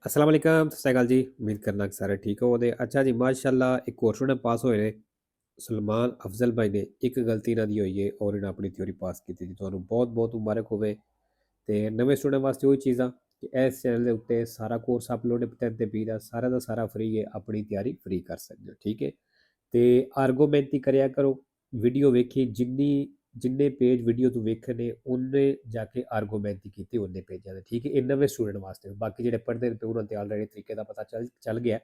अस्सलाम वालेकुम, सत श्री अकाल जी। उम्मीद करना कि सारे ठीक होवोगे। अच्छा जी, माशाअल्लाह एक होर स्टूडेंट पास होए ने, सलमान अफजल भाई ने एक गलती इन्हां दी होई है और इन्हें अपनी थ्योरी पास की थी। तुहानू बहुत बहुत मुबारक होवे। ते नवे स्टूडेंट वास्ते ਉਹੀ चीज़ां कि इस चैनल के उत्ते सारा कोर्स अपलोड करते पी दा सारा का सारा फ्री है, अपनी तैयारी फ्री कर सकते हो, ठीक है। ਤੇ ਆਰਗੂਮੈਂਟ ਹੀ ਕਰਿਆ ਕਰੋ, ਵੀਡੀਓ ਵੇਖੀ ਜਿੰਨੇ ਪੇਜ ਵੀਡੀਓ ਤੂੰ ਵੇਖਣੇ ਉਹਨੇ ਜਾ ਕੇ ਆਰਗੂਮੈਂਟ ਹੀ ਕੀਤੀ ਉਹਨੇ ਪੇਜਾਂ ਦੇ, ਠੀਕ ਹੈ। ਇਹ ਨਵੇਂ ਸਟੂਡੈਂਟ ਵਾਸਤੇ, ਬਾਕੀ ਜਿਹੜੇ ਪੜ੍ਹਦੇ ਨੇ ਉਹਨਾਂ ਤੇ ਆਲਰੇਡੀ ਤਰੀਕੇ ਦਾ ਪਤਾ ਚੱਲ ਗਿਆ।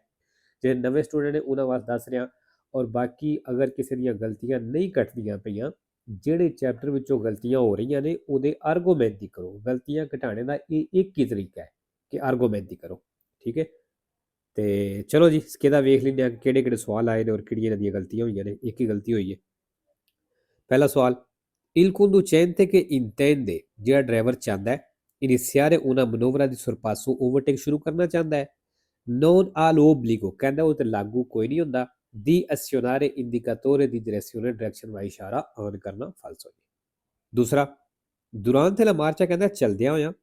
ਜਿਹੜੇ ਨਵੇਂ ਸਟੂਡੈਂਟ ਨੇ ਉਹਨਾਂ ਵਾਸਤੇ ਦੱਸ ਰਿਹਾ। ਔਰ ਬਾਕੀ ਅਗਰ ਕਿਸੇ ਦੀਆਂ ਗਲਤੀਆਂ ਨਹੀਂ ਕੱਟਦੀਆਂ ਪਈਆਂ, ਜਿਹੜੇ ਚੈਪਟਰ ਵਿੱਚੋਂ ਗਲਤੀਆਂ ਹੋ ਰਹੀਆਂ ਨੇ ਉਹਦੇ ਆਰਗੂਮੈਂਟ ਹੀ ਕਰੋ। ਗਲਤੀਆਂ ਘਟਾਉਣੇ ਦਾ ਇਹ ਇੱਕ ਹੀ ਤਰੀਕਾ ਹੈ ਕਿ ਆਰਗੂਮੈਂਟ ਹੀ ਕਰੋ, ਠੀਕ ਹੈ। ਤੇ ਚਲੋ ਜੀ, ਇਹਦਾ ਵੇਖ ਲੈਂਦੇ ਹਾਂ ਕਿਹੜੇ ਕਿਹੜੇ ਸਵਾਲ ਆਏ ਨੇ ਔਰ ਕਿਹੜੀਆਂ ਇਹਨਾਂ ਦੀਆਂ ਗਲਤੀਆਂ ਹੋਈਆਂ ਨੇ। ਇੱਕ ਹੀ ਗਲਤੀ ਹੋਈ ਹੈ। ਪਹਿਲਾ ਸਵਾਲ, Il conducente che intende, ਜਿਹੜਾ ਡਰਾਈਵਰ ਚਾਹੁੰਦਾ ਹੈ iniziare una manovra di sorpasso overtake ਸ਼ੁਰੂ ਕਰਨਾ ਚਾਹੁੰਦਾ ਹੈ, non ha l'obbligo, ਕਹਿੰਦਾ ਉਹ ਤੇ ਲਾਗੂ ਕੋਈ ਨਹੀਂ ਹੁੰਦਾ, di azionare indicatore di direzione direction ਵਾਲਾ ਇਸ਼ਾਰਾ ਔਨ ਕਰਨਾ, ਫਾਲਸ ਹੋ ਗਿਆ। ਦੂਸਰਾ, durante la marcia ਕਹਿੰਦਾ ਚਲਦਿਆਂ ਹੋਇਆਂ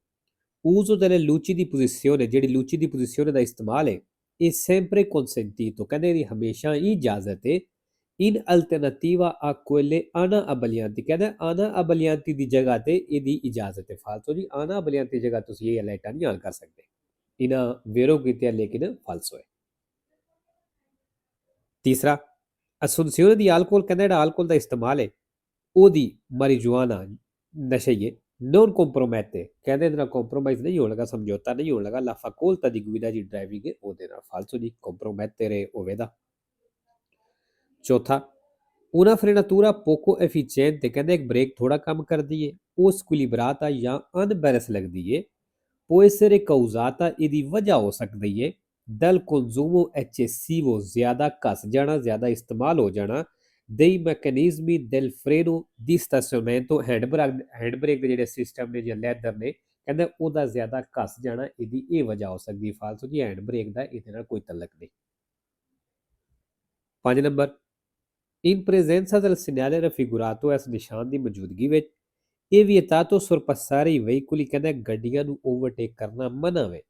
uso delle luci di posizione, ਜਿਹੜੀ luci di posizione ਦਾ ਇਸਤੇਮਾਲ ਹੈ è sempre consentito, ਕਹਿੰਦੇ ਇਹਦੀ ਹਮੇਸ਼ਾ ਹੀ ਇਜਾਜ਼ਤ ਹੈ, in alternativa a quelle ana abbaglianti, ਕਹਿੰਦਾ ana abbaglianti ਦੀ ਜਗ੍ਹਾ ਤੇ ਇਹਦੀ ਇਜਾਜ਼ਤ ਹੈ। ਫਾਲਸੋ ਜੀ, ana abbaglianti ਦੀ ਜਗ੍ਹਾ ਤੁਸੀਂ ਇਹ ਲਾਈਟਾਂ ਨਹੀਂ ਆਨ ਕਰ ਸਕਦੇ। ਇਹਨਾਂ ਵੇਰੋ ਕੀਤੇ ਲੇਕਿਨ ਫਾਲਸੋ ਹੈ। ਤੀਸਰਾ, assunzione di alcol, ਕਹਿੰਦਾ ਜਿਹੜਾ alcol ਦਾ ਇਸਤੇਮਾਲ ਹੈ ਉਹਦੀ marijuana ਨਸ਼ੇ ਹੈ, non compromette, ਕਹਿੰਦੇ ਇਹਦੇ ਨਾਲ ਕੰਪਰੋਮਾਈਜ਼ ਨਹੀਂ ਹੋਣ ਲੱਗਾ, ਸਮਝੌਤਾ ਨਹੀਂ ਹੋਣ ਲੱਗਾ, la facoltà di guida di driving ਹੈ ਉਹਦੇ ਨਾਲ। ਫਾਲਸੋ ਜੀ, compromettere ਹੋਵੇਗਾ। ਚੌਥਾ, una frenatura poco efficiente, ਕਹਿੰਦੇ ਇੱਕ ਬ੍ਰੇਕ ਥੋੜਾ ਕੰਮ ਕਰਦੀ ਹੈ, ਉਹ squilibrata ਜਾਂ unbalanced ਲੱਗਦੀ ਹੈ, può essere causata, ਇਹਦੀ ਵਜ੍ਹਾ ਹੋ ਸਕਦੀ ਹੈ, dal consumo eccessivo, ਜ਼ਿਆਦਾ ਘਸ ਜਾਣਾ, ਜ਼ਿਆਦਾ ਇਸਤੇਮਾਲ ਹੋ ਜਾਣਾ, dei meccanismi del freno di stazionamento, hand brake ਦੇ ਜਿਹੜੇ ਸਿਸਟਮ ਨੇ ਜਾਂ ਲੈਦਰ ਨੇ, ਕਹਿੰਦਾ ਉਹਦਾ ਜ਼ਿਆਦਾ ਘਸ ਜਾਣਾ ਇਹਦੀ ਇਹ ਵਜ੍ਹਾ ਹੋ ਸਕਦੀ ਹੈ। ਫਾਲਤੂ ਜੀ, ਹੈਂਡ ਬ੍ਰੇਕ ਦਾ ਇਹਦੇ ਨਾਲ ਕੋਈ ਤਲਕ ਨਹੀਂ। 5 number, in presenza del segnale raffigurato, ਇਸ ਨਿਸ਼ਾਨ ਦੀ ਮੌਜੂਦਗੀ ਵਿੱਚ ਇਹ vietato sorpassare i veicoli, ਕਹਿੰਦਾ ਗੱਡੀਆਂ ਨੂੰ ਓਵਰਟੇਕ ਕਰਨਾ ਮਨਾ ਵੇ,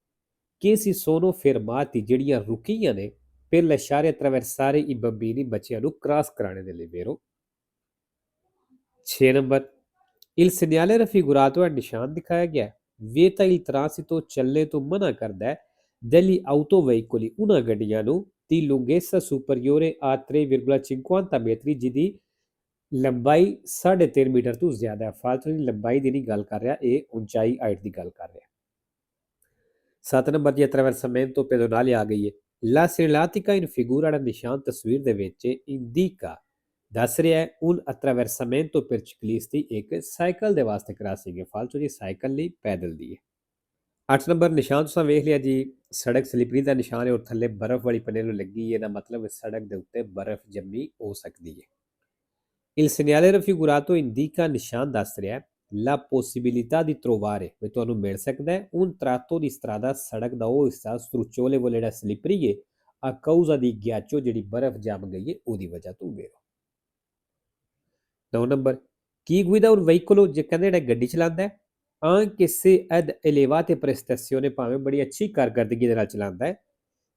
che si sono fermati, ਜਿਹੜੀਆਂ ਰੁਕੀਆਂ ਨੇ, per lasciare attraversare i bambini, ਬੱਚਿਆਂ ਨੂੰ ਕ੍ਰਾਸ ਕਰਾਣੇ ਦੇ ਲਈ। ਵੇਰੋ। 6 ਨੰਬਰ, il segnale raffigurato, ਨਿਸ਼ਾਨ ਦਿਖਾਇਆ ਗਿਆ vieta il transito, ਚੱਲਣੇ ਤੋਂ ਮਨਾ ਕਰਦਾ ਹੈ, degli autoveicoli, ਉਹਨਾਂ ਗੱਡੀਆਂ ਨੂੰ, ਦੀ lunghezza superiore a 3,50 metri, ਜਿਹਦੀ ਲੰਬਾਈ 3.5 ਮੀਟਰ ਤੋਂ ਜ਼ਿਆਦਾ ਹੈ। ਫਾਲਤੂ ਦੀ ਲੰਬਾਈ ਦੀ ਨਹੀਂ ਗੱਲ ਕਰ ਰਿਹਾ, ਇਹ ਉਚਾਈ ਹਾਈਟ ਦੀ ਗੱਲ ਕਰ ਰਿਹਾ। 7 ਨੰਬਰ ਦੀ attraversamento pedonale ਆ ਗਈ ਹੈ। La segnaletica in figura, ਦਾ ਨਿਸ਼ਾਨ ਤਸਵੀਰ ਦੇ ਵਿੱਚ indica, ਦੱਸ ਰਿਹਾ ਹੈ un attraversamento per ciclisti, ਇੱਕ ਸਾਈਕਲ ਦੇ ਵਾਸਤੇ ਕ੍ਰਾਸਿੰਗ ਹੈ। ਫਾਲਤੂ ਜੀ, ਸਾਈਕਲ ਲਈ ਪੈਦਲ ਦੀ ਹੈ। 8 ਨੰਬਰ ਨਿਸ਼ਾਨ ਤੁਸੀਂ ਵੇਖ ਲਿਆ ਜੀ, ਸੜਕ ਸਲਿਪਰੀ ਦਾ ਨਿਸ਼ਾਨ ਹੈ ਔਰ ਥੱਲੇ ਬਰਫ਼ ਵਾਲੀ ਪੰਨੇ ਨੂੰ ਲੱਗੀ ਹੈ, ਇਹਦਾ ਮਤਲਬ ਸੜਕ ਦੇ ਉੱਤੇ ਬਰਫ਼ ਜੰਮੀ ਹੋ ਸਕਦੀ ਹੈ। Il segnale raffigurato indica, ਨਿਸ਼ਾਨ ਦੱਸ ਰਿਹਾ la possibilità di trovare, ਵੀ ਤੁਹਾਨੂੰ ਮਿਲ ਸਕਦਾ ਹੈ un tratto di strada, ਸੜਕ ਦਾ ਉਹ ਹਿੱਸਾ strucciolevole ਜਿਹੜਾ ਸਲਿਪਰੀ ਹੈ, a causa di ghiaccio, ਜਿਹੜੀ ਬਰਫ਼ ਜੰਮ ਗਈ ਹੈ ਉਹਦੀ ਵਜ੍ਹਾ ਤੋਂ। ਵੇਰੋ। 9 ਨੰਬਰ, ਕੀ guida un veicolo, ਜੇ ਕਹਿੰਦੇ ਜਿਹੜਾ ਗੱਡੀ ਚਲਾਉਂਦਾ ਹੈ, anche se ad elevate prestazioni, ਭਾਵੇਂ ਬੜੀ ਅੱਛੀ ਕਾਰਗਰਦਗੀ ਦੇ ਨਾਲ ਚਲਾਉਂਦਾ ਹੈ,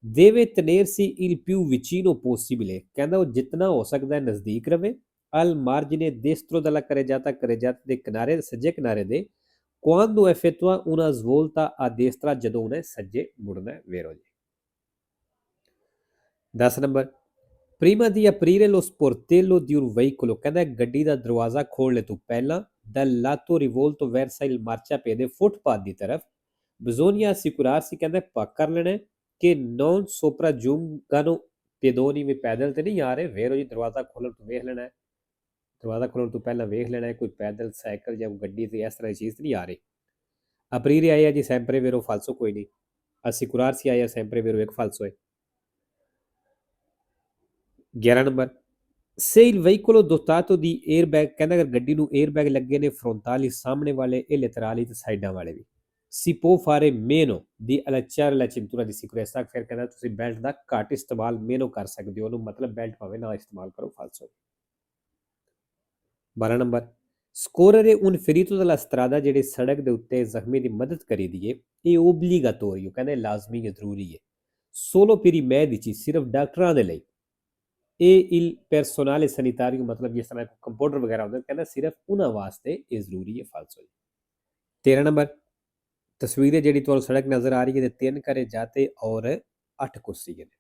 deve tenersi il più vicino possibile, ਕਹਿੰਦਾ ਉਹ ਜਿਤਨਾ ਹੋ ਸਕਦਾ ਹੈ ਨਜ਼ਦੀਕ ਰਵੇ, al margine destro della carreggiata ਦੇ ਕਿਨਾਰੇ, ਸੱਜੇ ਕਿਨਾਰੇ ਦੇ, quando effettua una svolta a destra, ਜਦੋਂ ਉਹਨੇ ਸੱਜੇ ਮੁੜਨਾ ਹੈ। ਵੇਰੋ ਜੀ। 10 number, prima di aprire lo sportello di un veicolo, ਕਹਿੰਦਾ ਗੱਡੀ ਦਾ ਦਰਵਾਜ਼ਾ ਖੋਲ੍ਹਣੇ ਤੋਂ ਪਹਿਲਾਂ, dal lato rivolto verso il marciapiede, footpath ਦੀ ਤਰਫ, bisogna assicurarsi, ਕਹਿੰਦਾ ਪੱਕਾ ਕਰ ਲੈਣਾ ਕਿ non sopraggiungano pedoni, ਵੀ ਪੈਦਲ ਤੇ ਨਹੀਂ ਆ ਰਹੇ। ਵੇਰੋ ਜੀ, ਦਰਵਾਜ਼ਾ ਖੋਲ੍ਹਣ ਤੋਂ ਵੇਖ ਲੈਣਾ, ਦਰਵਾਜ਼ਾ ਖੋਲ੍ਹਣ ਤੋਂ ਪਹਿਲਾਂ ਵੇਖ ਲੈਣਾ ਕੋਈ ਪੈਦਲ, ਸਾਈਕਲ ਜਾਂ ਗੱਡੀ ਤੇ ਇਸ ਤਰ੍ਹਾਂ ਦੀ ਚੀਜ਼ ਨਹੀਂ ਆ ਰਹੀ। aprire ਆਇਆ ਜੀ sempre vero, ਫਾਲਸੋ ਕੋਈ ਨਹੀਂ। assicurarsi ਆਇਆ sempre vero, ਇੱਕ ਫਾਲਸੋ ਹੈ। 11 number, se il veicolo dotato di airbag, ਕਹਿੰਦਾ ਅਗਰ ਗੱਡੀ ਨੂੰ 에ਅਰਬੈਗ ਲੱਗੇ ਨੇ, frontali, ਸਾਹਮਣੇ ਵਾਲੇ e laterali, ਤੇ ਸਾਈਡਾਂ ਵਾਲੇ ਵੀ, si può fare meno di allacciare la cintura di sicurezza, ਫਿਰ ਕਹਿੰਦਾ ਤੁਸੀਂ ਬੈਲਟ ਦਾ ਘੱਟ ਇਸਤੇਮਾਲ ਮੇਨੋ ਕਰ ਸਕਦੇ ਹੋ, ਉਹਨੂੰ ਮਤਲਬ ਬੈਲਟ ਭਾਵੇਂ ਨਾ ਇਸਤੇਮਾਲ ਕਰੋ। ਫਾਲਸੋ। 12 number, ਸਕੋਰਰੇ un ferito dalla strada ਜਿਹੜੇ ਸੜਕ ਦੇ ਉੱਤੇ ਜ਼ਖਮੀ ਦੀ ਮਦਦ ਕਰੀ ਦੀਏ ਇਹ ਓਬਲੀਗਾਟੋਰੀਓ ਕਹਿੰਦੇ ਲਾਜ਼ਮੀ ਹੈ ਜ਼ਰੂਰੀ ਹੈ solo per i medici ਸਿਰਫ ਡਾਕਟਰਾਂ ਦੇ ਲਈ ਇਹ il personale sanitario ਮਤਲਬ ਜਿਸ ਤਰ੍ਹਾਂ ਕੰਪਾਊਂਡਰ ਵਗੈਰਾ ਹੁੰਦੇ ਕਹਿੰਦਾ ਸਿਰਫ ਉਹਨਾਂ ਵਾਸਤੇ ਇਹ ਜ਼ਰੂਰੀ ਹੈ ਫਾਲਸੋ ਜੀ 13 ਨੰਬਰ ਤਸਵੀਰ ਹੈ ਜਿਹੜੀ ਤੁਹਾਨੂੰ ਸੜਕ ਨਜ਼ਰ ਆ ਰਹੀ ਹੈ ਤੇ 3 ਘਰੇ ਜਾਤੇ ਔਰ 8 ਕੁਰਸੀਆਂ ਨੇ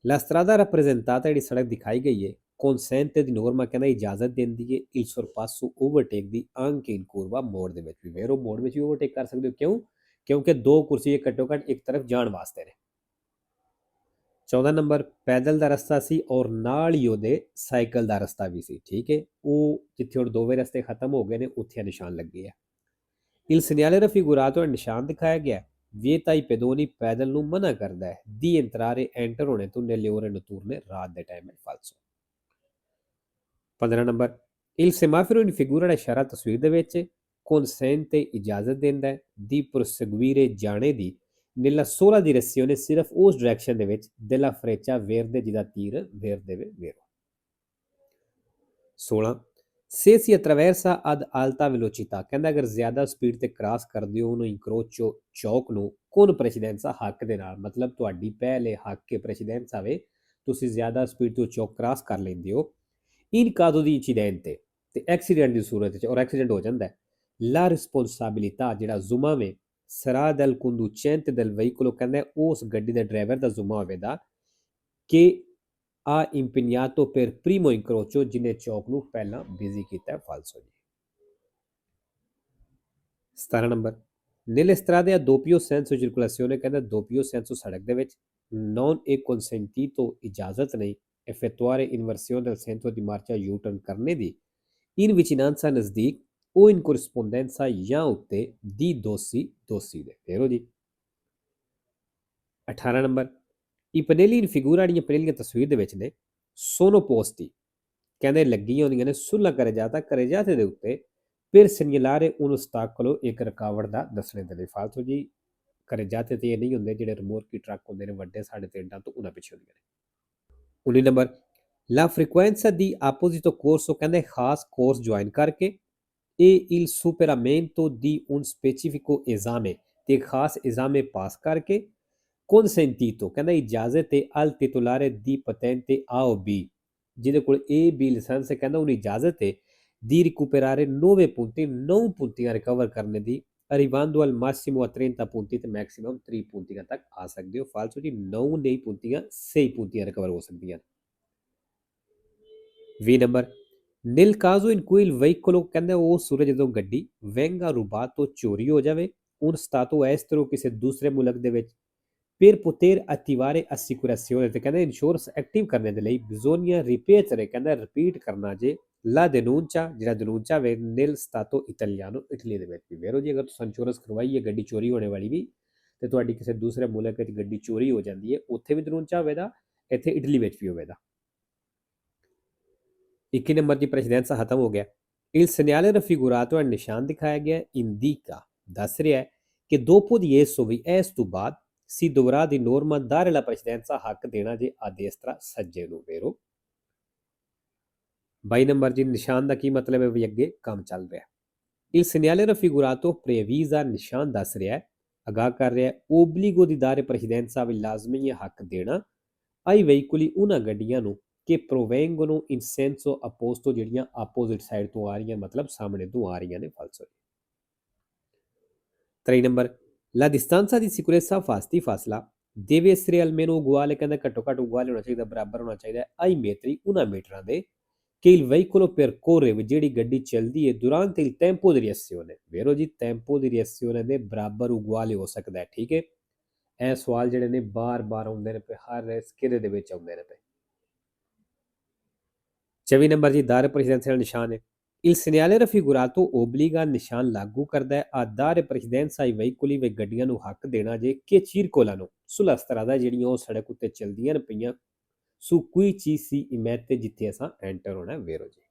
La strada rappresentata ਜਿਹੜੀ ਸੜਕ ਦਿਖਾਈ ਗਈ ਹੈ consente di norma ਕਹਿੰਦਾ ਇਜਾਜ਼ਤ ਦਿੰਦੀ ਹੈ il sorpasso overtake the anche in curva ਮੋੜ ਦੇ ਵਿੱਚ ਵੀ ਵੇਰੋ ਮੋੜ ਵਿੱਚ ਵੀ ਓਵਰਟੇਕ ਕਰ ਸਕਦੇ ਹੋ ਕਿਉਂ ਕਿਉਂਕਿ ਦੋ ਕੁਰਸੀਆਂ ਘੱਟੋ ਘੱਟ ਇੱਕ ਤਰਫ ਜਾਣ ਵਾਸਤੇ ਨੇ 14 ਨੰਬਰ ਪੈਦਲ ਦਾ ਰਸਤਾ ਸੀ ਔਰ ਨਾਲ ਹੀ ਉਹਦੇ ਸਾਈਕਲ ਦਾ ਰਸਤਾ ਵੀ ਸੀ ਠੀਕ ਹੈ ਉਹ ਜਿੱਥੇ ਹੁਣ ਦੋਵੇਂ ਰਸਤੇ ਖਤਮ ਹੋ ਗਏ ਨੇ ਉੱਥੇ ਨਿਸ਼ਾਨ ਲੱਗੇ ਆ il segnale raffigurato ਨਿਸ਼ਾਨ ਦਿਖਾਇਆ ਗਿਆ vieta ai pedoni ਪੈਦਲ ਨੂੰ ਮਨਾ ਕਰਦਾ ਹੈ di entrare enter ਹੋਣੇ ਤੋਂ nelle ore notturne ਰਾਤ ਦੇ ਟਾਈਮ ਵਿੱਚ ਫਾਲਸੋ 15 number il semaforo in figura ਦਾ ਇਸ਼ਾਰਾ ਤਸਵੀਰ ਦੇ ਵਿੱਚ consente ਇਜਾਜ਼ਤ ਦਿੰਦਾ ਹੈ di proseguire ਜਾਣੇ ਦੀ nella sola direzione ਸਿਰਫ ਉਸ ਡਾਇਰੈਕਸ਼ਨ ਦੇ ਵਿੱਚ della freccia verde ਜਿਹਦਾ ਤੀਰ verde vero 16 se si attraversa ad alta velocità ਕਹਿੰਦਾ ਅਗਰ ਜ਼ਿਆਦਾ ਸਪੀਡ ਤੇ ਕ੍ਰਾਸ ਕਰਦੇ ਹੋ ਉਹਨੂੰ ਇਨਕਰੋਚੋ ਚੌਕ ਨੂੰ con precedenza ਹੱਕ ਦੇ ਨਾਲ ਮਤਲਬ ਤੁਹਾਡੀ ਪਹਿਲੇ ਹੱਕ ਕੇ ਪ੍ਰੈਸੀਡੈਂਸ ਆਵੇ ਤੁਸੀਂ ਜ਼ਿਆਦਾ ਸਪੀਡ ਤੋਂ ਚੌਕ ਕ੍ਰਾਸ ਕਰ ਲੈਂਦੇ ਹੋ in caso di incidente ਤੇ ਐਕਸੀਡੈਂਟ ਦੀ ਸੂਰਤ ਵਿੱਚ ਔਰ ਐਕਸੀਡੈਂਟ ਹੋ ਜਾਂਦਾ ਹੈ la responsabilità ਜਿਹੜਾ ਜ਼ੁਮਾ sarà del conducente del veicolo ਕਹਿੰਦਾ ਉਸ ਗੱਡੀ ਦੇ ਡਰਾਈਵਰ ਦਾ ਜ਼ੁਮਾ ਹੋਵੇਗਾ ਕਿ ha impegnato per primo incrocio ਜਿਹਨੇ ਚੌਕ ਨੂੰ ਪਹਿਲਾਂ ਬਿਜ਼ੀ ਕੀਤਾ ਫਾਲਸੋ ਜੀ 17 number nelle strade a doppio senso circolazione ਕਹਿੰਦਾ doppio senso ਸੜਕ ਦੇ ਵਿੱਚ non è consentito ਇਜਾਜ਼ਤ ਨਹੀਂ effettuare inversione del senso di marcia U-turn ਕਰਨੇ ਦੀ in vicinanza ਨਜ਼ਦੀਕ o in corrispondenza ਜਾਂ ਉੱਤੇ di ਦੋਸੀ ਦੇ ਫੇਰੋ ਜੀ 18 number i pannelli in figura ਜਿਹੜੀਆਂ ਪਨੇਲੀਆਂ ਤਸਵੀਰ ਦੇ ਵਿੱਚ ਨੇ sono posti ਕਹਿੰਦੇ ਲੱਗੀਆਂ ਹੁੰਦੀਆਂ ਨੇ ਸੁੱਲਾ ਕਰੇ ਜਾਤੇ ਦੇ ਉੱਤੇ per segnalare un ostacolo ਇੱਕ ਰੁਕਾਵਟ ਦਾ ਦੱਸਣੇ ਦੇ ਲਈ ਫਾਲਤੂ ਜੀ ਕਰੇ ਜਾਤੇ ਤੇ ਇਹ ਨਹੀਂ ਹੁੰਦੇ ਜਿਹੜੇ ਰਿਮੋਰਕੀ ਟਰੱਕ ਹੁੰਦੇ ਨੇ ਵੱਡੇ ਸਾਡੇ ਟ੍ਰੇਨਾਂ ਤੋਂ ਉਹਨਾਂ ਪਿੱਛੇ ਹੁੰਦੀਆਂ ਨੇ 19 number la frequenza di apposito corso ਕਹਿੰਦੇ ਖਾਸ ਕੋਰਸ ਜੁਆਇਨ ਕਰਕੇ e il superamento di un specifico esame ਤੇ ਖਾਸ ਐਗਜ਼ਾਮੇ ਪਾਸ ਕਰਕੇ consentito ਕਹਿੰਦਾ ਇਜਾਜ਼ਤ ਹੈ al titolare di patente A o B ਜਿਹਦੇ ਕੋਲ A B ਲਾਇਸੈਂਸ ਹੈ ਕਹਿੰਦਾ ਉਹਨੂੰ ਇਜਾਜ਼ਤ ਹੈ di recuperare 9 punti 9 puntiਆਂ ਰਿਕਵਰ ਕਰਨ ਦੀ arrivando al massimo a 30 punti ਤੇ ਮੈਕਸਿਮਮ 3 puntiਆਂ ਤੱਕ ਆ ਸਕਦੇ ਹੋ ਫਾਲਸੋ ਜੀ 9 ਨਹੀਂ puntiਆਂ 6 puntiਆਂ ਰਿਕਵਰ ਹੋ ਸਕਦੀਆਂ 20 number nel caso in cui il veicolo ਕਹਿੰਦਾ ਉਹ ਸੂਰਜ ਜਦੋਂ ਗੱਡੀ venga rubato ਚੋਰੀ ਹੋ ਜਾਵੇ un stato estero ਕਿਸੇ ਦੂਸਰੇ ਮੁਲਕ ਦੇ ਵਿੱਚ per poter attivare assicurazione ਤੇ ਕਹਿੰਦਾ ਇੰਸ਼ੋਰੈਂਸ ਐਕਟਿਵ ਕਰਨ ਦੇ ਲਈ bisogna ripetere ਕਹਿੰਦਾ ਰਿਪੀਟ ਕਰਨਾ ਜੇ la denuncia ਜਿਹੜਾ denuncia ਵੇ nel stato italiano ਇਟਲੀ ਦੇ ਵਿੱਚ ਵੀ ਵੇਰੋ ਜੀ ਅਗਰ ਤੁਸੀਂ ਇੰਸ਼ੋਰੈਂਸ ਕਰਵਾਈ ਹੈ ਗੱਡੀ ਚੋਰੀ ਹੋਣੇ ਵਾਲੀ ਵੀ ਤੇ ਤੁਹਾਡੀ ਕਿਸੇ ਦੂਸਰੇ ਮੁਲਕ ਵਿੱਚ ਗੱਡੀ ਚੋਰੀ ਹੋ ਜਾਂਦੀ ਹੈ ਉੱਥੇ ਵੀ denuncia ਹੋਵੇਗਾ ਇੱਥੇ ਇਟਲੀ ਵਿੱਚ ਵੀ ਹੋਵੇਗਾ 21 ਨੰਬਰ ਦੀ ਪ੍ਰੈਸੀਡੈਂਸ ਖਤਮ ਹੋ ਗਿਆ il segnale raffigurato ਨਿਸ਼ਾਨ ਦਿਖਾਇਆ ਗਿਆ indica ਦੱਸ ਰਿਹਾ ਹੈ ਕਿ dopo di esso ਵੀ ਇਸ ਤੋਂ ਬਾਅਦ si dovrà di norma dare la precedenza ਹੱਕ ਦੇਣਾ ਜੇ a destra ਸੱਜੇ ਨੂੰ ਵੇਰੋ 22 ਨੰਬਰ ਜੀ ਨਿਸ਼ਾਨ ਦਾ ਕੀ ਮਤਲਬ ਹੈ ਵੀ ਅੱਗੇ ਕੰਮ ਚੱਲ ਰਿਹਾ il segnale raffigurato previsa ਨਿਸ਼ਾਨ ਦੱਸ ਰਿਹਾ ਹੈ ਅਗਾਹ ਕਰ ਰਿਹਾ ਹੈ obbligo di dare precedenza ਵੀ ਲਾਜ਼ਮੀ ਹੈ ਹੱਕ ਦੇਣਾ ai veicoli ਉਹਨਾਂ ਗੱਡੀਆਂ ਨੂੰ ਕਿ provengono in senso opposto ਜਿਹੜੀਆਂ ਆਪੋਜ਼ਿਟ ਸਾਈਡ ਤੋਂ ਆ ਰਹੀਆਂ ਮਤਲਬ ਸਾਹਮਣੇ ਤੋਂ ਆ ਰਹੀਆਂ ਨੇ ਫਾਲਸੋ 3 number la distanza di sicurezza ਫਾਸਲਾ deve essere almeno uguale ਕਹਿੰਦਾ ਘੱਟੋ ਘੱਟ ਉਗੁਆਲੇ ਹੋਣਾ ਚਾਹੀਦਾ ਬਰਾਬਰ ਹੋਣਾ ਚਾਹੀਦਾ ai metri ਉਹਨਾਂ ਮੀਟਰਾਂ ਦੇ che il veicolo percorre ਜਿਹੜੀ ਗੱਡੀ ਚੱਲਦੀ ਹੈ durante il tempo di reazione ਵੇਰੋ ਜੀ tempo di reazione ਦੇ ਬਰਾਬਰ ਉਗੁਆਲੇ ਹੋ ਸਕਦਾ ਹੈ ਠੀਕ ਹੈ ਇਹ ਸਵਾਲ ਜਿਹੜੇ ਨੇ ਬਾਰ-ਬਾਰ ਆਉਂਦੇ ਨੇ ਹਰ ਸਕੇਲੇ ਦੇ ਵਿੱਚ ਆਉਂਦੇ ਨੇ 24 ਨੰਬਰ ਜੀ dare precedenza ਦਾ ਨਿਸ਼ਾਨ ਹੈ il segnale raffigurato obbliga ਨਿਸ਼ਾਨ ਲਾਗੂ ਕਰਦਾ ਹੈ a dare precedenza ai veicoli ਵੇ ਗੱਡੀਆਂ ਨੂੰ ਹੱਕ ਦੇਣਾ ਜੇ ਕਿ circolano sulla strada ਜਿਹੜੀਆਂ ਉਹ ਸੜਕ ਉੱਤੇ ਚੱਲਦੀਆਂ ਨੇ ਪਈਆਂ su cui ci si immette ਜਿੱਥੇ ਅਸਾਂ ਐਂਟਰ ਹੋਣਾ ਵੇਰੋ ਜੀ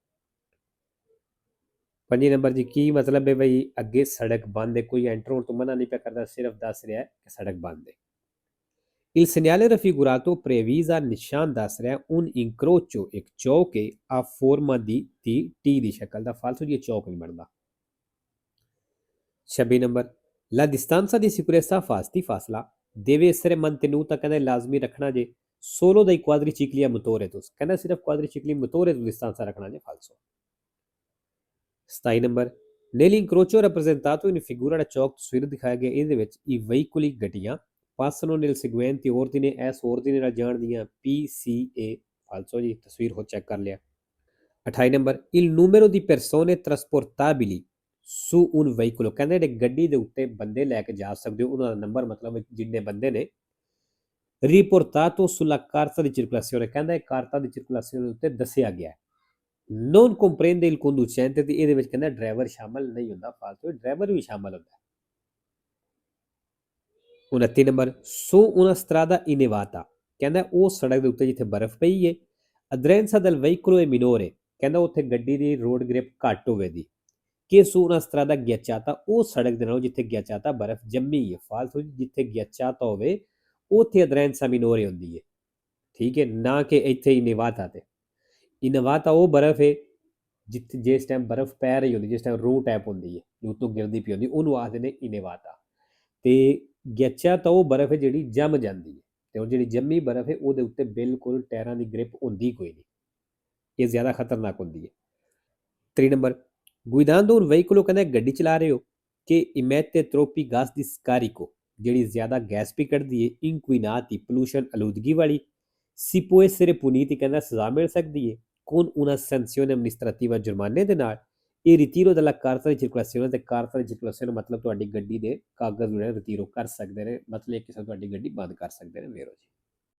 5 ਨੰਬਰ ਜੀ ਕੀ ਮਤਲਬ ਹੈ ਬਈ ਅੱਗੇ ਸੜਕ ਬੰਦ ਹੈ ਕੋਈ ਐਂਟਰ ਹੋਣ ਤੋਂ ਮਨਾ ਨਹੀਂ ਪਿਆ ਕਰਦਾ ਸਿਰਫ ਦੱਸ ਰਿਹਾ ਹੈ ਕਿ ਸੜਕ ਬੰਦ ਹੈ Il segnale raffigurato previsa nisciandastre un incrocio e ciò che ha forma di T di ਸ਼ਕਲ ਦਾ ਫਾਲਤੂ ਦੀ ਚੌਕ ਨਹੀਂ ਬਣਦਾ। 26 number La distanza di sicurezza fasti fasla deve essere mantenuta ਕਹਿੰਦਾ ਲਾਜ਼ਮੀ ਰੱਖਣਾ ਜੇ solo dai quadricicli a motore ਤੋਂ ਕਹਿੰਦਾ ਸਿਰਫ quadricicli motore ਤੋਂ distanza ਰੱਖਣਾ ਜੇ falso। 27 number Nell'incrocio rappresentato in figura da ciò ਤਸਵੀਰ ਦਿਖਾਇਆ ਗਿਆ ਇਹਦੇ ਵਿੱਚ i veicoli ਗੱਡੀਆਂ passano nel seguente ordine ਇਸ ordine ਨਾਲ ਜਾਣਦੀਆਂ PCA falso ਜੀ ਤਸਵੀਰ ਹੋ ਚੈੱਕ ਕਰ ਲਿਆ। 28 number il numero di persone trasportabili su un veicolo ਕਹਿੰਦੇ ਜਿਹੜੇ ਗੱਡੀ ਦੇ ਉੱਤੇ ਬੰਦੇ ਲੈ ਕੇ ਜਾ ਸਕਦੇ ਹੋ ਉਹਨਾਂ ਦਾ ਨੰਬਰ ਮਤਲਬ ਜਿੰਨੇ ਬੰਦੇ ਨੇ riportato sulla carta di circolazione ਕਹਿੰਦਾ ਇਹ ਕਾਰਤਾ ਦੀ circolazione ਉੱਤੇ ਦੱਸਿਆ ਗਿਆ ਹੈ। non comprende il conducente ਤੇ ਇਹਦੇ ਵਿੱਚ ਕਹਿੰਦਾ ਡਰਾਈਵਰ ਸ਼ਾਮਲ ਨਹੀਂ ਹੁੰਦਾ ਫਾਲਤੂ ਡਰਾਈਵਰ ਵੀ ਸ਼ਾਮਲ ਹੁੰਦਾ। 29 number su una strada innevata ਕਹਿੰਦਾ ਉਹ ਸੜਕ ਦੇ ਉੱਤੇ ਜਿੱਥੇ ਬਰਫ਼ ਪਈ ਹੈ aderenza del veicolo è minore ਕਹਿੰਦਾ ਉੱਥੇ ਗੱਡੀ ਦੀ ਰੋਡ ਗ੍ਰਿਪ ਘੱਟ ਹੋਵੇਗੀ ਕਿ su una strada ghiacciata ਉਹ ਸੜਕ ਦੇ ਨਾਲੋਂ ਜਿੱਥੇ ghiacciata ਬਰਫ਼ ਜੰਮੀ ਹੈ ਫਾਲਤੂ ਜਿੱਥੇ ghiacciata ਹੋਵੇ ਉੱਥੇ aderenza minore ਹੁੰਦੀ ਹੈ ਠੀਕ ਹੈ ਨਾ ਕਿ ਇੱਥੇ innevata ਤੇ innevata ਉਹ ਬਰਫ਼ ਹੈ ਜਿੱਥੇ ਜਿਸ ਟਾਈਮ ਬਰਫ਼ ਪੈ ਰਹੀ ਹੁੰਦੀ ਜਿਸ ਟਾਈਮ ਰੂਹ ਟੈਪ ਹੁੰਦੀ ਹੈ ਉੱਤੋਂ ਗਿਰਦੀ ਪਈ ਹੁੰਦੀ ਉਹਨੂੰ ਆਖਦੇ ਨੇ innevata ਤੇ ghiacciata ਉਹ ਬਰਫ਼ ਹੈ ਜਿਹੜੀ ਜੰਮ ਜਾਂਦੀ ਹੈ ਤੇ ਉਹ ਜਿਹੜੀ ਜੰਮੀ ਬਰਫ਼ ਹੈ ਉਹਦੇ ਉੱਤੇ ਬਿਲਕੁਲ ਟਾਇਰਾਂ ਦੀ ਗ੍ਰਿਪ ਹੁੰਦੀ ਕੋਈ ਨਹੀਂ ਇਹ ਜ਼ਿਆਦਾ ਖਤਰਨਾਕ ਹੁੰਦੀ ਹੈ। 3 ਨੰਬਰ guidando un veicolo ਕਹਿੰਦਾ ਗੱਡੀ ਚਲਾ ਰਹੇ ਹੋ ਕਿ emette troppi gas di scarico ਜਿਹੜੀ ਜ਼ਿਆਦਾ ਗੈਸ ਵੀ ਕੱਢਦੀ ਹੈ inquinati pollution ਆਲੂਦਗੀ ਵਾਲੀ si può essere puniti ਕਹਿੰਦਾ ਸਜ਼ਾ ਮਿਲ ਸਕਦੀ ਹੈ con una sanzione amministrativa ਜੁਰਮਾਨੇ ਦੇ ਨਾਲ ਇਹ ritiro della carta di circolazione ਤੇ carta di circolazione ਮਤਲਬ ਤੁਹਾਡੀ ਗੱਡੀ ਦੇ ਕਾਗਜ਼ ਜਿਹੜੇ ਰਿਤੀਰੋ ਕਰ ਸਕਦੇ ਨੇ ਮਤਲਬ ਇੱਕ ਕਿਸਮ ਤੁਹਾਡੀ ਗੱਡੀ ਬੰਦ ਕਰ ਸਕਦੇ ਨੇ ਵੇਰੋ ਜੀ।